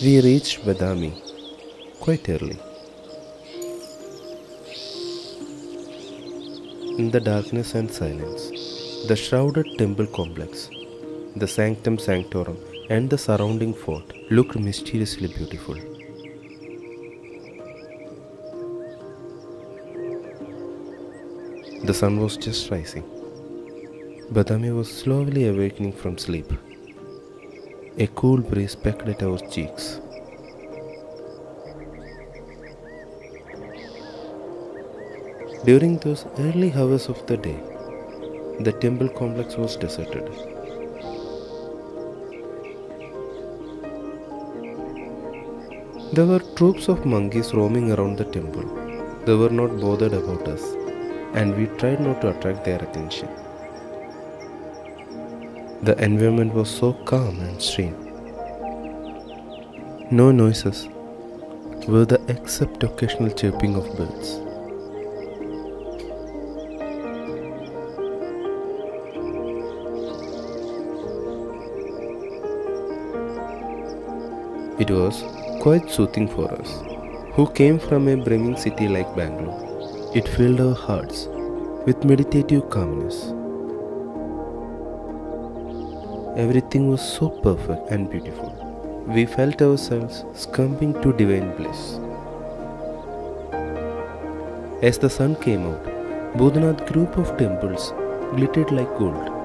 We reached Badami quite early. In the darkness and silence, the shrouded temple complex, the sanctum sanctorum, and the surrounding fort looked mysteriously beautiful. The sun was just rising. Badami was slowly awakening from sleep. A cool breeze pecked at our cheeks. During those early hours of the day, the temple complex was deserted. There were troops of monkeys roaming around the temple. They were not bothered about us, and we tried not to attract their attention. The environment was so calm and serene. No noises were there except occasional chirping of birds. It was quite soothing for us, who came from a brimming city like Bangalore. It filled our hearts with meditative calmness. Everything was so perfect and beautiful. We felt ourselves succumbing to divine bliss. As the sun came out, Bodhanath group of temples glittered like gold.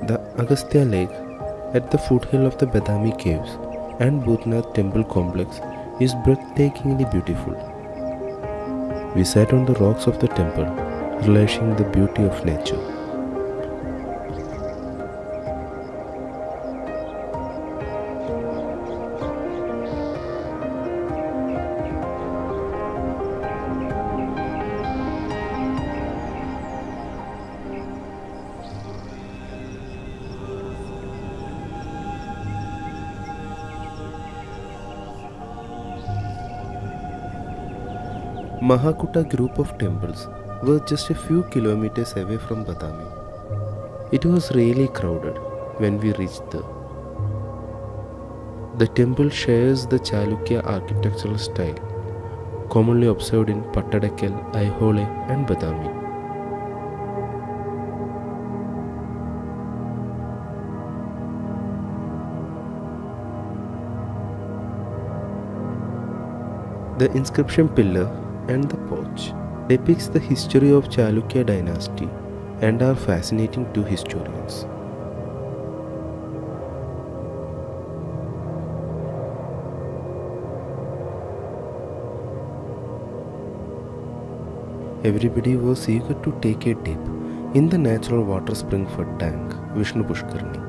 The Agastya Lake at the foothill of the Badami caves and Bhutnath temple complex is breathtakingly beautiful. We sat on the rocks of the temple, relishing the beauty of nature. Mahakuta group of temples were just a few kilometers away from Badami. It was really crowded when we reached there. The temple shares the Chalukya architectural style, commonly observed in Pattadakal, Aihole and Badami. The inscription pillar and the porch depicts the history of Chalukya dynasty and are fascinating to historians. Everybody was eager to take a dip in the natural water spring for tank Vishnu Pushkarni.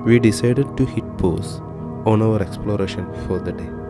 We decided to hit pause on our exploration for the day.